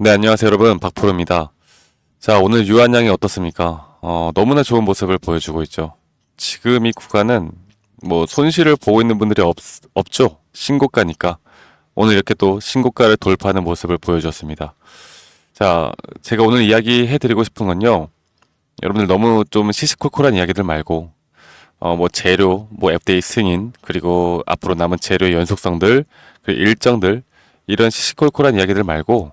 네, 안녕하세요, 여러분. 박프로입니다. 자, 오늘 유한양이 어떻습니까? 너무나 좋은 모습을 보여주고 있죠. 지금 이 구간은 뭐 손실을 보고 있는 분들이 없죠. 신고가니까. 오늘 이렇게 또 신고가를 돌파하는 모습을 보여줬습니다. 자, 제가 오늘 이야기해드리고 싶은 건요. 여러분들 너무 좀 시시콜콜한 이야기들 말고, 뭐 재료, 뭐 FDA 승인, 그리고 앞으로 남은 재료의 연속성들, 그리고 일정들, 이런 시시콜콜한 이야기들 말고,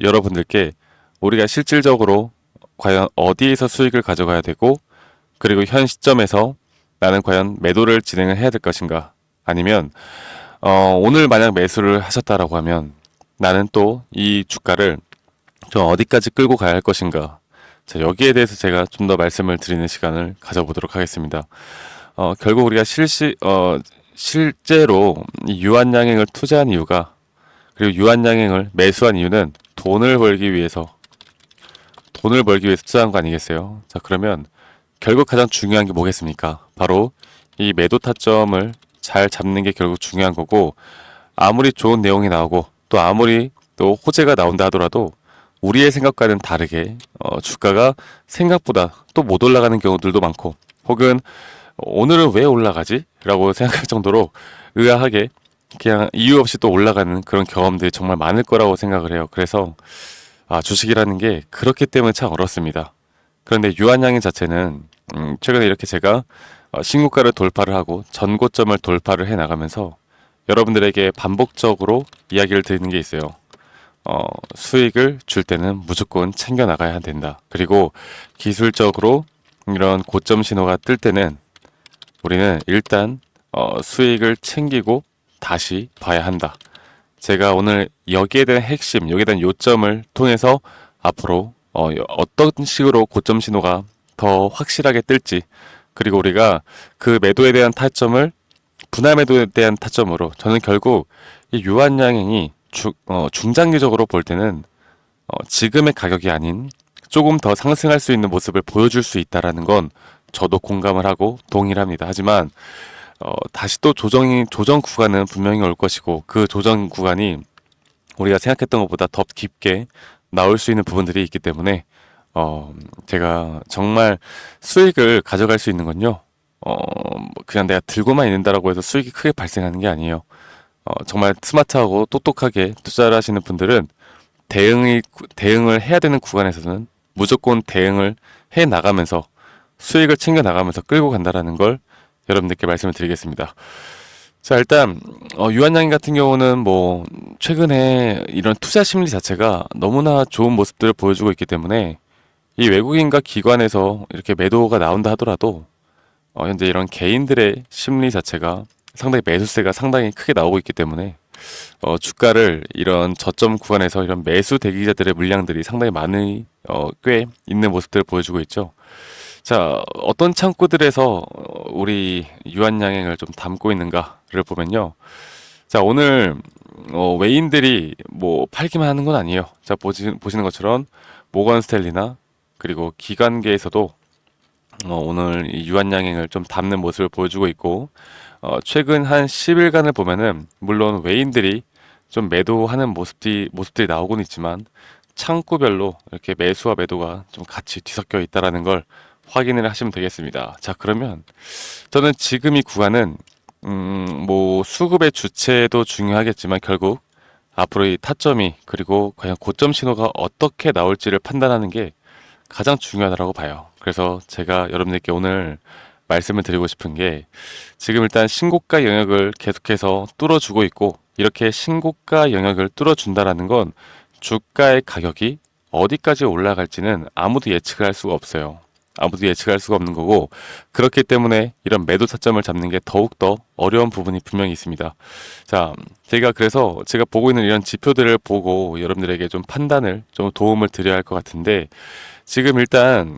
여러분들께 우리가 실질적으로 과연 어디에서 수익을 가져가야 되고, 그리고 현 시점에서 나는 과연 매도를 진행을 해야 될 것인가, 아니면 오늘 만약 매수를 하셨다라고 하면 나는 또 이 주가를 좀 어디까지 끌고 가야 할 것인가. 자, 여기에 대해서 제가 좀 더 말씀을 드리는 시간을 가져보도록 하겠습니다. 결국 우리가 실제로 이 유한양행을 투자한 이유가, 그리고 유한양행을 매수한 이유는 돈을 벌기 위해서 투자한 거 아니겠어요? 자, 그러면 결국 가장 중요한 게 뭐겠습니까? 바로 이 매도 타점을 잘 잡는 게 결국 중요한 거고, 아무리 좋은 내용이 나오고 또 아무리 또 호재가 나온다 하더라도 우리의 생각과는 다르게 주가가 생각보다 또 못 올라가는 경우들도 많고, 혹은 오늘은 왜 올라가지? 라고 생각할 정도로 의아하게 그냥 이유 없이 또 올라가는 그런 경험들이 정말 많을 거라고 생각을 해요. 그래서 주식이라는 게 그렇기 때문에 참 어렵습니다. 그런데 유한양행 자체는 최근에 이렇게 제가 신고가를 돌파를 하고 전고점을 돌파를 해 나가면서 여러분들에게 반복적으로 이야기를 드리는 게 있어요. 수익을 줄 때는 무조건 챙겨 나가야 된다. 그리고 기술적으로 이런 고점 신호가 뜰 때는 우리는 일단 수익을 챙기고 다시 봐야 한다. 제가 오늘 여기에 대한 핵심, 여기에 대한 요점을 통해서 앞으로 어떤 식으로 고점 신호가 더 확실하게 뜰지, 그리고 우리가 그 매도에 대한 타점을 분할 매도에 대한 타점으로, 저는 결국 이 유한양행이 중장기적으로 볼 때는 지금의 가격이 아닌 조금 더 상승할 수 있는 모습을 보여줄 수 있다라는 건 저도 공감을 하고 동의를 합니다. 하지만 다시 또 조정 구간은 분명히 올 것이고, 그 조정 구간이 우리가 생각했던 것보다 더 깊게 나올 수 있는 부분들이 있기 때문에 제가 정말 수익을 가져갈 수 있는 건요, 그냥 내가 들고만 있는다라고 해서 수익이 크게 발생하는 게 아니에요. 정말 스마트하고 똑똑하게 투자를 하시는 분들은 대응을 해야 되는 구간에서는 무조건 대응을 해 나가면서 수익을 챙겨 나가면서 끌고 간다라는 걸 여러분들께 말씀을 드리겠습니다. 자, 일단 유한양행 같은 경우는 뭐 최근에 이런 투자 심리 자체가 너무나 좋은 모습들을 보여주고 있기 때문에 이 외국인과 기관에서 이렇게 매도가 나온다 하더라도 현재 이런 개인들의 심리 자체가 상당히 매수세가 상당히 크게 나오고 있기 때문에 주가를 이런 저점 구간에서 이런 매수 대기자들의 물량들이 상당히 많이 꽤 있는 모습들을 보여주고 있죠. 자, 어떤 창구들에서 우리 유한양행을 좀 담고 있는가를 보면요. 자, 오늘 외인들이 뭐 팔기만 하는 건 아니에요. 자, 보시는 것처럼 모건 스탠리나 그리고 기관계에서도 오늘 이 유한양행을 좀 담는 모습을 보여주고 있고, 최근 한 10일간을 보면은 물론 외인들이 좀 매도하는 모습들이 나오곤 있지만 창구별로 이렇게 매수와 매도가 좀 같이 뒤섞여 있다라는 걸 확인을 하시면 되겠습니다. 자, 그러면 저는 지금 이 구간은 뭐 수급의 주체도 중요하겠지만 결국 앞으로 이 타점이, 그리고 과연 고점 신호가 어떻게 나올지를 판단하는 게 가장 중요하다고 봐요. 그래서 제가 여러분들께 오늘 말씀을 드리고 싶은 게, 지금 일단 신고가 영역을 계속해서 뚫어주고 있고, 이렇게 신고가 영역을 뚫어준다라는 건 주가의 가격이 어디까지 올라갈지는 아무도 예측을 할 수가 없어요. 아무도 예측할 수가 없는 거고, 그렇기 때문에 이런 매도 타점을 잡는 게 더욱더 어려운 부분이 분명히 있습니다. 자, 그래서 제가 보고 있는 이런 지표들을 보고 여러분들에게 좀 판단을, 좀 도움을 드려야 할 것 같은데, 지금 일단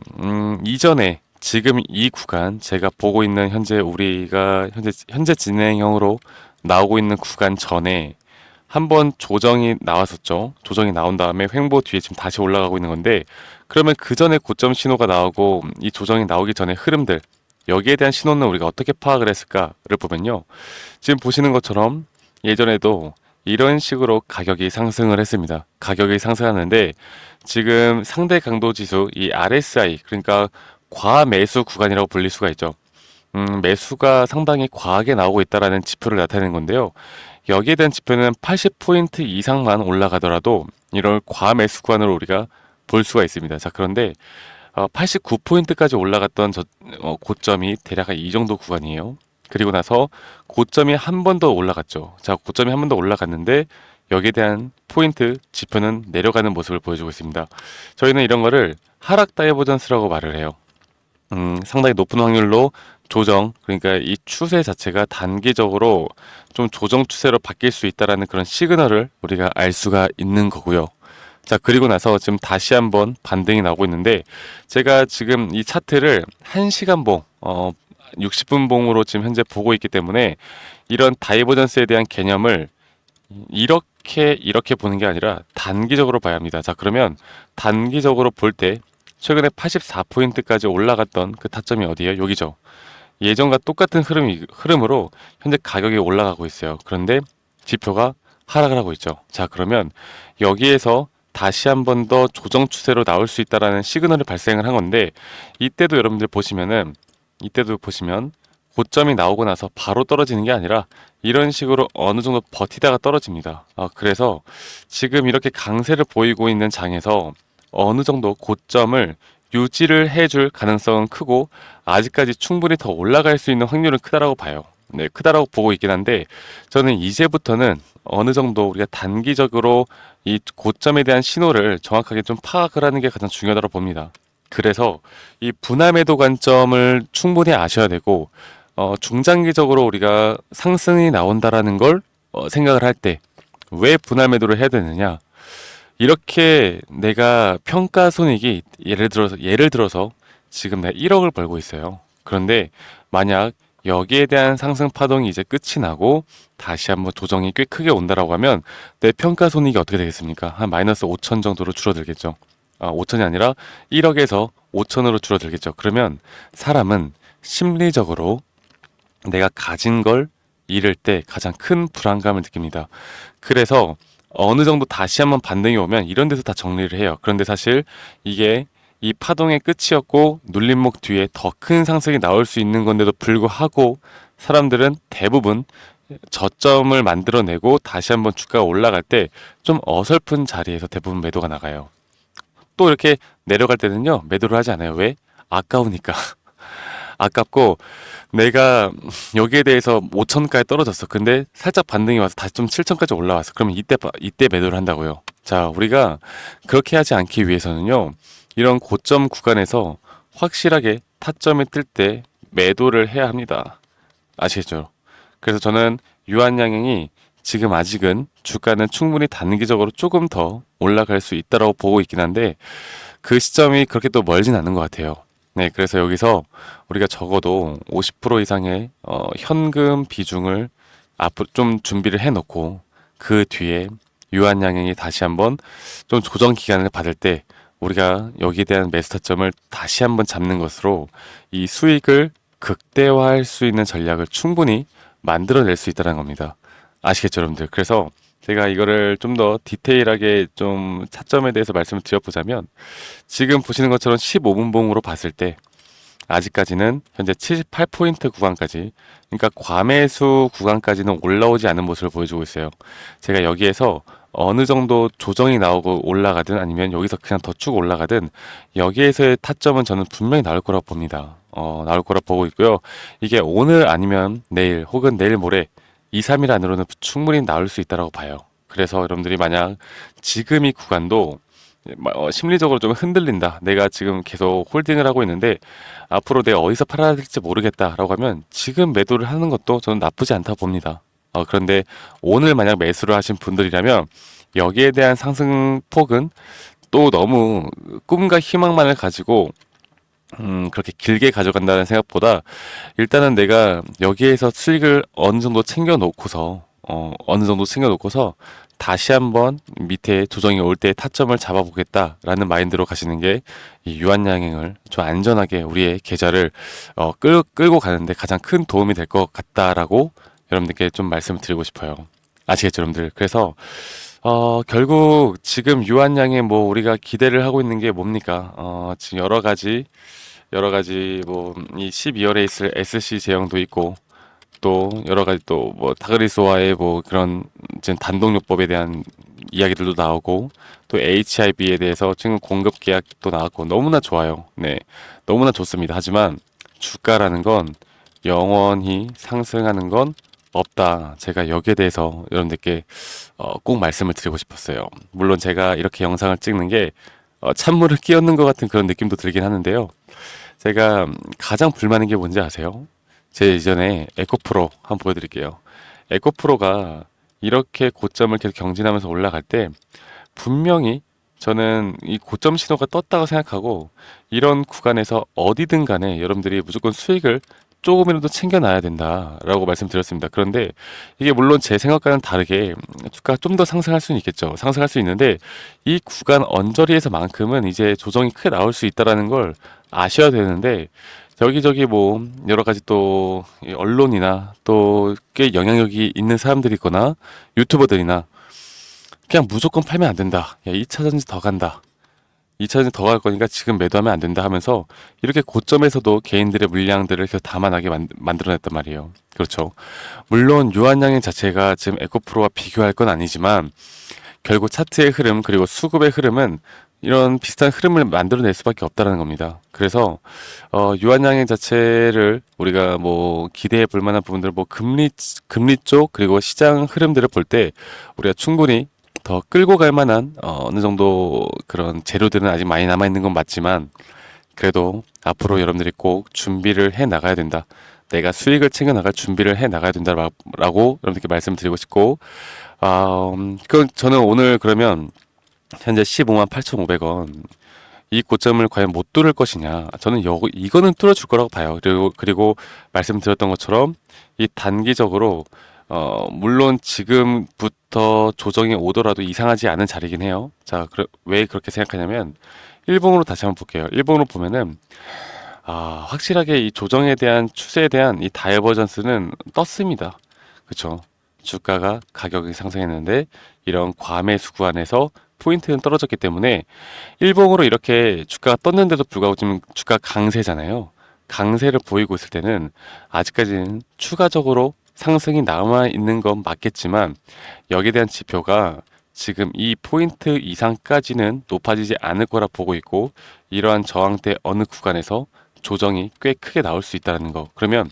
이전에 지금 이 구간, 제가 보고 있는 우리가 현재 진행형으로 나오고 있는 구간 전에 한번 조정이 나왔었죠. 조정이 나온 다음에 횡보 뒤에 지금 다시 올라가고 있는 건데, 그러면 그 전에 고점 신호가 나오고 이 조정이 나오기 전에 흐름들, 여기에 대한 신호는 우리가 어떻게 파악을 했을까를 보면요. 지금 보시는 것처럼 예전에도 이런 식으로 가격이 상승을 했습니다. 가격이 상승하는데 지금 상대 강도 지수 이 RSI 그러니까 과매수 구간이라고 불릴 수가 있죠. 매수가 상당히 과하게 나오고 있다라는 지표를 나타내는 건데요. 여기에 대한 지표는 80포인트 이상만 올라가더라도 이런 과매수 구간으로 우리가 볼 수가 있습니다. 자, 그런데 89포인트까지 올라갔던 고점이 대략 이 정도 구간이에요. 그리고 나서 고점이 한 번 더 올라갔죠. 자, 고점이 한 번 더 올라갔는데 여기에 대한 포인트 지표는 내려가는 모습을 보여주고 있습니다. 저희는 이런 거를 하락 다이버전스라고 말을 해요. 상당히 높은 확률로 조정, 그러니까 이 추세 자체가 단기적으로 좀 조정 추세로 바뀔 수 있다라는 그런 시그널을 우리가 알 수가 있는 거고요. 자, 그리고 나서 지금 다시 한번 반등이 나오고 있는데 제가 지금 이 차트를 1시간 봉, 60분 봉으로 지금 현재 보고 있기 때문에 이런 다이버전스에 대한 개념을 이렇게 보는 게 아니라 단기적으로 봐야 합니다. 자, 그러면 단기적으로 볼 때 최근에 84포인트까지 올라갔던 그 타점이 어디예요? 여기죠. 예전과 똑같은 흐름으로 현재 가격이 올라가고 있어요. 그런데 지표가 하락을 하고 있죠. 자, 그러면 여기에서 다시 한 번 더 조정 추세로 나올 수 있다라는 시그널을 발생을 한 건데 이때도 여러분들 보시면 고점이 나오고 나서 바로 떨어지는 게 아니라 이런 식으로 어느 정도 버티다가 떨어집니다. 그래서 지금 이렇게 강세를 보이고 있는 장에서 어느 정도 고점을 유지를 해줄 가능성은 크고 아직까지 충분히 더 올라갈 수 있는 확률은 크다라고 봐요. 네, 크다라고 보고 있긴 한데 저는 이제부터는 어느 정도 우리가 단기적으로 이 고점에 대한 신호를 정확하게 좀 파악을 하는 게 가장 중요하다고 봅니다. 그래서 이 분할 매도 관점을 충분히 아셔야 되고 중장기적으로 우리가 상승이 나온다라는 걸 생각을 할 때 왜 분할 매도를 해야 되느냐? 이렇게 내가 평가 손익이 예를 들어서 지금 내가 1억을 벌고 있어요. 그런데 만약 여기에 대한 상승 파동이 이제 끝이 나고 다시 한번 조정이 꽤 크게 온다라고 하면 내 평가 손익이 어떻게 되겠습니까? 한 마이너스 5천 정도로 줄어들겠죠. 5천이 아니라 1억에서 5천으로 줄어들겠죠. 그러면 사람은 심리적으로 내가 가진 걸 잃을 때 가장 큰 불안감을 느낍니다. 그래서 어느 정도 다시 한번 반등이 오면 이런 데서 다 정리를 해요. 그런데 사실 이게 이 파동의 끝이었고 눌림목 뒤에 더 큰 상승이 나올 수 있는 건데도 불구하고 사람들은 대부분 저점을 만들어내고 다시 한번 주가가 올라갈 때 좀 어설픈 자리에서 대부분 매도가 나가요. 또 이렇게 내려갈 때는요, 매도를 하지 않아요. 왜? 아까우니까. 아깝고 내가 여기에 대해서 5천까지 떨어졌어. 근데 살짝 반등이 와서 다시 좀 7천까지 올라왔어. 그러면 이때 매도를 한다고요. 자, 우리가 그렇게 하지 않기 위해서는요. 이런 고점 구간에서 확실하게 타점이 뜰 때 매도를 해야 합니다. 아시겠죠? 그래서 저는 유한양행이 지금 아직은 주가는 충분히 단기적으로 조금 더 올라갈 수 있다고 보고 있긴 한데 그 시점이 그렇게 또 멀진 않은 것 같아요. 네, 그래서 여기서 우리가 적어도 50% 이상의 현금 비중을 앞으로 좀 준비를 해놓고 그 뒤에 유한양행이 다시 한번 좀 조정 기간을 받을 때 우리가 여기에 대한 매수 타점을 다시 한번 잡는 것으로 이 수익을 극대화할 수 있는 전략을 충분히 만들어낼 수 있다는 겁니다. 아시겠죠, 여러분들? 그래서 제가 이거를 좀 더 디테일하게 좀 차점에 대해서 말씀을 드려보자면 지금 보시는 것처럼 15분 봉으로 봤을 때 아직까지는 현재 78포인트 구간까지 그러니까 과매수 구간까지는 올라오지 않은 모습을 보여주고 있어요. 제가 여기에서 어느 정도 조정이 나오고 올라가든 아니면 여기서 그냥 더 쭉 올라가든 여기에서의 타점은 저는 분명히 나올 거라고 봅니다. 나올 거라고 보고 있고요. 이게 오늘 아니면 내일 혹은 내일 모레 2, 3일 안으로는 충분히 나올 수 있다고 봐요. 그래서 여러분들이 만약 지금 이 구간도 심리적으로 좀 흔들린다. 내가 지금 계속 홀딩을 하고 있는데 앞으로 내가 어디서 팔아야 될지 모르겠다라고 하면 지금 매도를 하는 것도 저는 나쁘지 않다고 봅니다. 그런데 오늘 만약 매수를 하신 분들이라면 여기에 대한 상승폭은 또 너무 꿈과 희망만을 가지고 그렇게 길게 가져간다는 생각보다 일단은 내가 여기에서 수익을 어느 정도 챙겨 놓고서 다시 한번 밑에 조정이 올 때 타점을 잡아보겠다라는 마인드로 가시는 게 이 유한양행을 좀 안전하게 우리의 계좌를 끌고 가는데 가장 큰 도움이 될 것 같다라고 여러분들께 좀 말씀을 드리고 싶어요. 아시겠죠, 여러분들? 그래서 결국 지금 유한양에 뭐 우리가 기대를 하고 있는 게 뭡니까? 지금 여러 가지 뭐 이 12월에 있을 SC 제형도 있고 또 여러 가지 또 뭐 타그리스와의 뭐 그런 이제 단독요법에 대한 이야기들도 나오고 또 HIB에 대해서 지금 공급 계약도 나왔고 너무나 좋아요. 네, 너무나 좋습니다. 하지만 주가라는 건 영원히 상승하는 건 없다. 제가 여기에 대해서 여러분들께 꼭 말씀을 드리고 싶었어요. 물론 제가 이렇게 영상을 찍는 게 찬물을 끼얹는 것 같은 그런 느낌도 들긴 하는데요. 제가 가장 불만인 게 뭔지 아세요? 제 이전에 에코프로 한번 보여드릴게요. 에코프로가 이렇게 고점을 계속 경신하면서 올라갈 때 분명히 저는 이 고점 신호가 떴다고 생각하고 이런 구간에서 어디든 간에 여러분들이 무조건 수익을 조금이라도 챙겨놔야 된다라고 말씀드렸습니다. 그런데 이게 물론 제 생각과는 다르게 주가가 좀 더 상승할 수는 있겠죠. 상승할 수 있는데 이 구간 언저리에서만큼은 이제 조정이 크게 나올 수 있다라는 걸 아셔야 되는데 여기저기 뭐 여러 가지 또 언론이나 또 꽤 영향력이 있는 사람들이 있거나 유튜버들이나 그냥 무조건 팔면 안 된다. 야, 2차전지 더 간다. 2차전지 더 갈 거니까 지금 매도하면 안 된다 하면서 이렇게 고점에서도 개인들의 물량들을 계속 담아나게 만들어냈단 말이에요. 그렇죠. 물론 유한양행 자체가 지금 에코프로와 비교할 건 아니지만 결국 차트의 흐름 그리고 수급의 흐름은 이런 비슷한 흐름을 만들어낼 수밖에 없다는 겁니다. 그래서 유한양행 자체를 우리가 뭐 기대해 볼 만한 부분들 뭐 금리 쪽 그리고 시장 흐름들을 볼 때 우리가 충분히 더 끌고 갈 만한 어느 정도 그런 재료들은 아직 많이 남아 있는 건 맞지만 그래도 앞으로 여러분들이 꼭 준비를 해 나가야 된다. 내가 수익을 챙겨 나갈 준비를 해 나가야 된다라고 여러분들께 말씀드리고 싶고 그 저는 오늘 그러면 현재 15만 8,500원 이 고점을 과연 못 뚫을 것이냐 저는 이거는 뚫어줄 거라고 봐요. 그리고 말씀드렸던 것처럼 이 단기적으로 물론 지금부터 조정이 오더라도 이상하지 않은 자리긴 해요. 자, 왜 그렇게 생각하냐면 일봉으로 다시 한번 볼게요. 일봉으로 보면은 확실하게 이 조정에 대한 추세에 대한 이 다이버전스는 떴습니다. 그쵸? 주가가 가격이 상승했는데 이런 과매수 구간에서 포인트는 떨어졌기 때문에 일봉으로 이렇게 주가가 떴는데도 불구하고 지금 주가 강세잖아요. 강세를 보이고 있을 때는 아직까지는 추가적으로 상승이 남아 있는 건 맞겠지만 여기에 대한 지표가 지금 이 포인트 이상까지는 높아지지 않을 거라 보고 있고 이러한 저항대 어느 구간에서 조정이 꽤 크게 나올 수 있다는 거. 그러면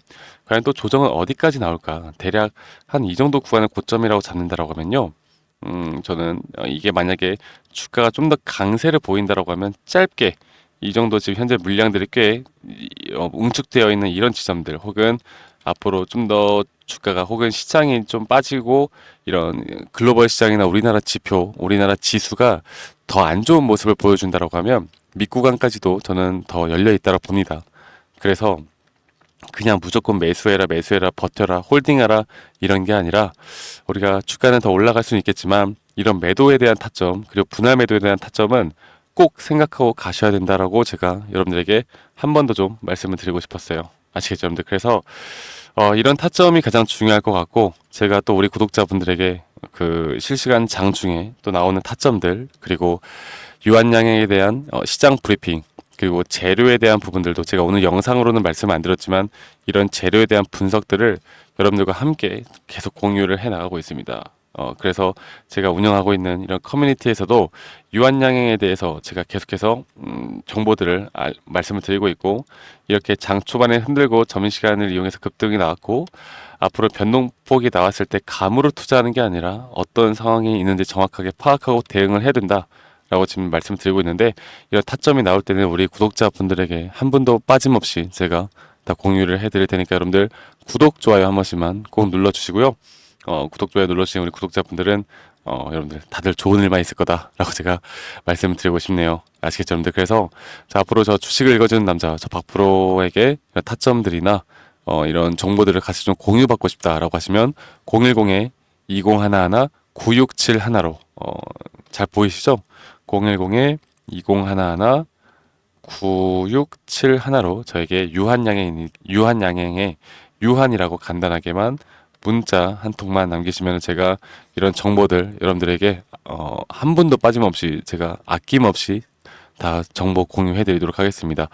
과연 또 조정은 어디까지 나올까? 대략 한 이 정도 구간을 고점이라고 잡는다라고 하면요. 저는 이게 만약에 주가가 좀 더 강세를 보인다라고 하면 짧게 이 정도 지금 현재 물량들이 꽤 응축되어 있는 이런 지점들 혹은 앞으로 좀 더 주가가 혹은 시장이 좀 빠지고 이런 글로벌 시장이나 우리나라 지표, 우리나라 지수가 더 안 좋은 모습을 보여준다라고 하면 밑구간까지도 저는 더 열려 있다고 봅니다. 그래서 그냥 무조건 매수해라, 버텨라, 홀딩하라 이런 게 아니라 우리가 주가는 더 올라갈 수는 있겠지만 이런 매도에 대한 타점 그리고 분할 매도에 대한 타점은 꼭 생각하고 가셔야 된다라고 제가 여러분들에게 한 번 더 좀 말씀을 드리고 싶었어요. 아시겠죠, 여러분들? 그래서 이런 타점이 가장 중요할 것 같고 제가 또 우리 구독자분들에게 그 실시간 장중에 또 나오는 타점들 그리고 유한양행에 대한 시장 브리핑 그리고 재료에 대한 부분들도 제가 오늘 영상으로는 말씀 안 드렸지만 이런 재료에 대한 분석들을 여러분들과 함께 계속 공유를 해 나가고 있습니다. 그래서 제가 운영하고 있는 이런 커뮤니티에서도 유한양행에 대해서 제가 계속해서 정보들을 말씀을 드리고 있고 이렇게 장 초반에 흔들고 점심시간을 이용해서 급등이 나왔고 앞으로 변동폭이 나왔을 때 감으로 투자하는 게 아니라 어떤 상황이 있는지 정확하게 파악하고 대응을 해야 된다. 라고 지금 말씀드리고 있는데 이런 타점이 나올 때는 우리 구독자분들에게 한 분도 빠짐없이 제가 다 공유를 해드릴 테니까 여러분들 구독, 좋아요 한 번씩만 꼭 눌러주시고요. 구독, 좋아요 눌러주신 우리 구독자분들은 여러분들 다들 좋은 일만 있을 거다라고 제가 말씀을 드리고 싶네요. 아시겠죠, 여러분들? 그래서 자, 앞으로 저 주식을 읽어주는 남자 저 박프로에게 이런 타점들이나 이런 정보들을 같이 좀 공유받고 싶다라고 하시면 010에 2011 9671로 잘 보이시죠? 010에 2011 9671로 저에게 유한양행의 유한이라고 간단하게만 문자 한 통만 남기시면 제가 이런 정보들 여러분들에게 한 분도 빠짐없이 제가 아낌없이 다 정보 공유해 드리도록 하겠습니다.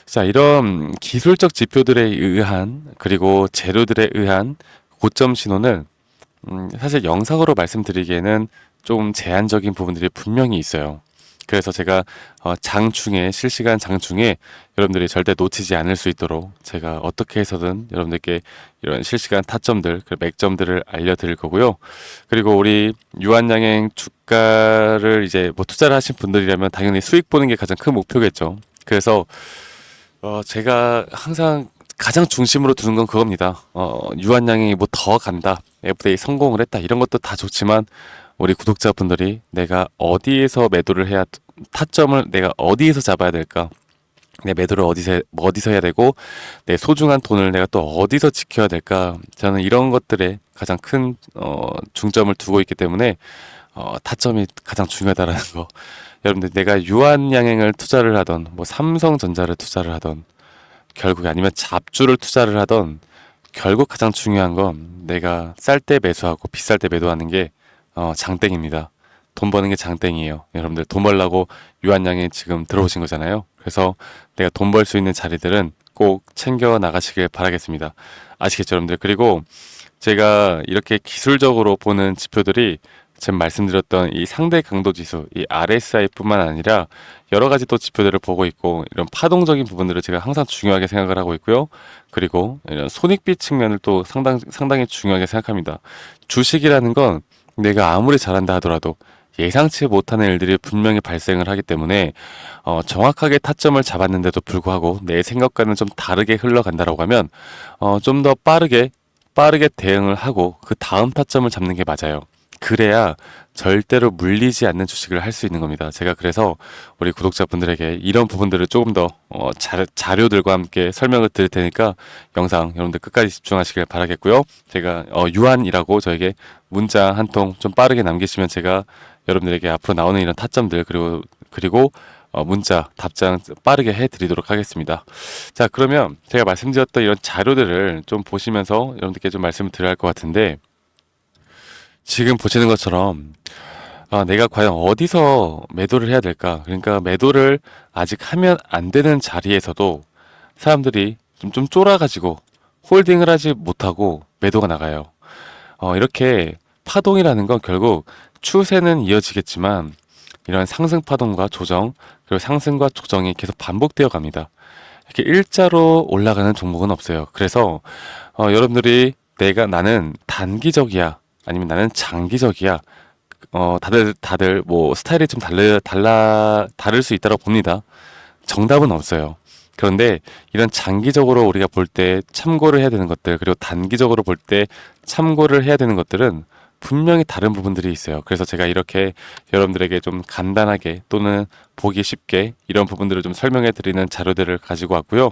자, 이런 기술적 지표들에 의한 그리고 재료들에 의한 고점 신호는 사실 영상으로 말씀드리기에는 좀 제한적인 부분들이 분명히 있어요. 그래서 제가 장중에 실시간 장중에 여러분들이 절대 놓치지 않을 수 있도록 제가 어떻게 해서든 여러분들께 이런 실시간 타점들, 그 맥점들을 알려드릴 거고요. 그리고 우리 유한양행 주가를 이제 뭐 투자를 하신 분들이라면 당연히 수익 보는 게 가장 큰 목표겠죠. 그래서 제가 항상 가장 중심으로 두는 건 그겁니다. 유한양행이 뭐 더 간다, FA 성공을 했다 이런 것도 다 좋지만 우리 구독자분들이 내가 어디에서 매도를 해야 타점을 내가 어디에서 잡아야 될까? 내 매도를 어디서 해야 되고 내 소중한 돈을 내가 또 어디서 지켜야 될까? 저는 이런 것들에 가장 큰 중점을 두고 있기 때문에 타점이 가장 중요하다라는 거. 여러분들 내가 유한양행을 투자를 하던 뭐 삼성전자를 투자를 하던 결국에 아니면 잡주를 투자를 하던 결국 가장 중요한 건 내가 쌀 때 매수하고 비쌀 때 매도하는 게 장땡입니다. 돈 버는 게 장땡이에요. 여러분들 돈 벌라고 유한양에 지금 들어오신 거잖아요. 그래서 내가 돈 벌 수 있는 자리들은 꼭 챙겨 나가시길 바라겠습니다. 아시겠죠, 여러분들? 그리고 제가 이렇게 기술적으로 보는 지표들이 지금 말씀드렸던 이 상대 강도 지수, 이 RSI뿐만 아니라 여러 가지 또 지표들을 보고 있고 이런 파동적인 부분들을 제가 항상 중요하게 생각을 하고 있고요. 그리고 이런 손익비 측면을 또 상당히 중요하게 생각합니다. 주식이라는 건 내가 아무리 잘한다 하더라도 예상치 못하는 일들이 분명히 발생을 하기 때문에 정확하게 타점을 잡았는데도 불구하고 내 생각과는 좀 다르게 흘러간다라고 하면 좀 더 빠르게 대응을 하고 그 다음 타점을 잡는 게 맞아요. 그래야 절대로 물리지 않는 주식을 할 수 있는 겁니다. 제가 그래서 우리 구독자분들에게 이런 부분들을 조금 더 자료들과 함께 설명을 드릴 테니까 영상 여러분들 끝까지 집중하시길 바라겠고요. 제가 유한이라고 저에게 문자 한 통 좀 빠르게 남기시면 제가 여러분들에게 앞으로 나오는 이런 타점들 그리고 문자 답장 빠르게 해드리도록 하겠습니다. 자, 그러면 제가 말씀드렸던 이런 자료들을 좀 보시면서 여러분들께 좀 말씀을 드려야 할 것 같은데 지금 보시는 것처럼 내가 과연 어디서 매도를 해야 될까? 그러니까 매도를 아직 하면 안 되는 자리에서도 사람들이 좀 쫄아가지고 홀딩을 하지 못하고 매도가 나가요. 이렇게 파동이라는 건 결국 추세는 이어지겠지만 이런 상승 파동과 조정 그리고 상승과 조정이 계속 반복되어 갑니다. 이렇게 일자로 올라가는 종목은 없어요. 그래서 여러분들이 나는 단기적이야 아니면 나는 장기적이야. 다들 뭐 스타일이 좀 다를 수 있다고 봅니다. 정답은 없어요. 그런데 이런 장기적으로 우리가 볼 때 참고를 해야 되는 것들, 그리고 단기적으로 볼 때 참고를 해야 되는 것들은 분명히 다른 부분들이 있어요. 그래서 제가 이렇게 여러분들에게 좀 간단하게 또는 보기 쉽게 이런 부분들을 좀 설명해 드리는 자료들을 가지고 왔고요.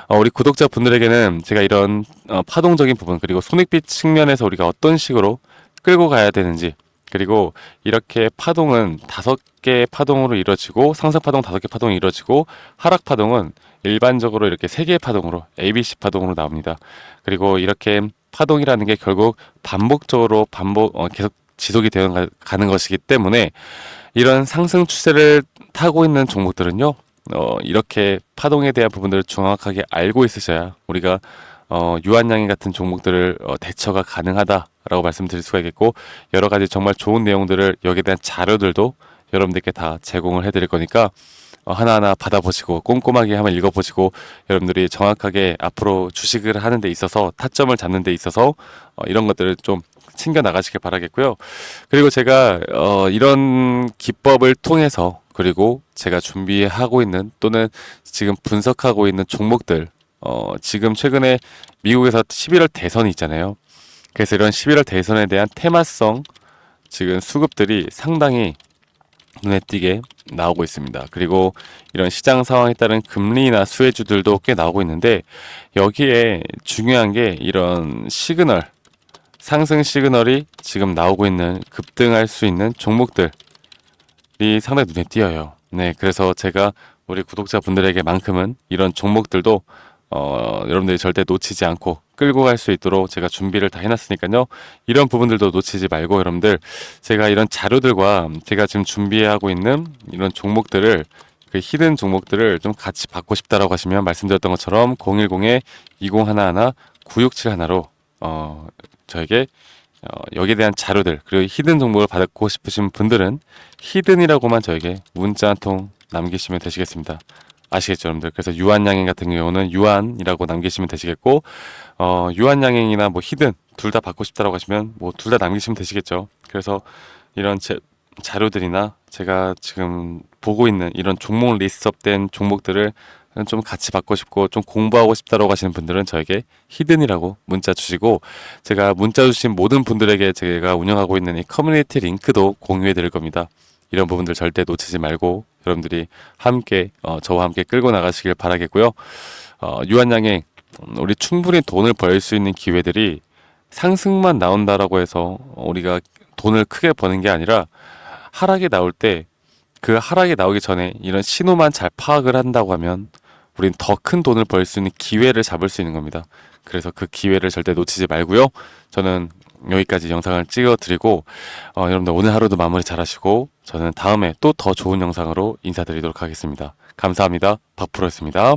우리 구독자분들에게는 제가 이런 파동적인 부분, 그리고 손익비 측면에서 우리가 어떤 식으로 끌고 가야 되는지, 그리고 이렇게 파동은 5개 파동으로 이루어지고 상승 파동 5개 파동이 이루어지고 하락 파동은 일반적으로 이렇게 3개의 파동으로 ABC 파동으로 나옵니다. 그리고 이렇게 파동이라는 게 결국 반복적으로 계속 지속이 되어 가는 것이기 때문에 이런 상승 추세를 타고 있는 종목들은요, 이렇게 파동에 대한 부분들을 정확하게 알고 있으셔야 우리가 유한양행 같은 종목들을 대처가 가능하다라고 말씀드릴 수가 있겠고, 여러 가지 정말 좋은 내용들을 여기에 대한 자료들도 여러분들께 다 제공을 해드릴 거니까 하나하나 받아보시고 꼼꼼하게 한번 읽어보시고 여러분들이 정확하게 앞으로 주식을 하는 데 있어서 타점을 잡는 데 있어서 이런 것들을 좀 챙겨 나가시길 바라겠고요. 그리고 제가 이런 기법을 통해서, 그리고 제가 준비하고 있는 또는 지금 분석하고 있는 종목들, 지금 최근에 미국에서 11월 대선이 있잖아요. 그래서 이런 11월 대선에 대한 테마성 지금 수급들이 상당히 눈에 띄게 나오고 있습니다. 그리고 이런 시장 상황에 따른 금리나 수혜주들도 꽤 나오고 있는데, 여기에 중요한 게 이런 시그널, 상승 시그널이 지금 나오고 있는 급등할 수 있는 종목들이 상당히 눈에 띄어요. 네, 그래서 제가 우리 구독자분들에게만큼은 이런 종목들도 여러분들이 절대 놓치지 않고 끌고 갈 수 있도록 제가 준비를 다 해놨으니까요. 이런 부분들도 놓치지 말고 여러분들 제가 이런 자료들과 제가 지금 준비하고 있는 이런 종목들을 그 히든 종목들을 좀 같이 받고 싶다라고 하시면 말씀드렸던 것처럼 010-2011-9671로 저에게 여기에 대한 자료들 그리고 히든 정보를 받고 싶으신 분들은 히든이라고만 저에게 문자 한 통 남기시면 되시겠습니다. 아시겠죠, 여러분들? 그래서 유한양행 같은 경우는 유한이라고 남기시면 되시겠고, 유한양행이나 뭐 히든 둘 다 받고 싶다라고 하시면 뭐 둘 다 남기시면 되시겠죠. 그래서 이런 자료들이나 제가 지금 보고 있는 이런 종목 리스트업된 종목들을 좀 같이 받고 싶고 좀 공부하고 싶다라고 하시는 분들은 저에게 히든이라고 문자 주시고 제가 문자 주신 모든 분들에게 제가 운영하고 있는 이 커뮤니티 링크도 공유해 드릴 겁니다. 이런 부분들 절대 놓치지 말고 여러분들이 함께 저와 함께 끌고 나가시길 바라겠고요. 유한양행 우리 충분히 돈을 벌 수 있는 기회들이 상승만 나온다라고 해서 우리가 돈을 크게 버는 게 아니라 하락이 나올 때 그 하락이 나오기 전에 이런 신호만 잘 파악을 한다고 하면 우린 더 큰 돈을 벌 수 있는 기회를 잡을 수 있는 겁니다. 그래서 그 기회를 절대 놓치지 말고요. 저는 여기까지 영상을 찍어 드리고 여러분들 오늘 하루도 마무리 잘 하시고 저는 다음에 또 더 좋은 영상으로 인사드리도록 하겠습니다. 감사합니다. 박프로였습니다.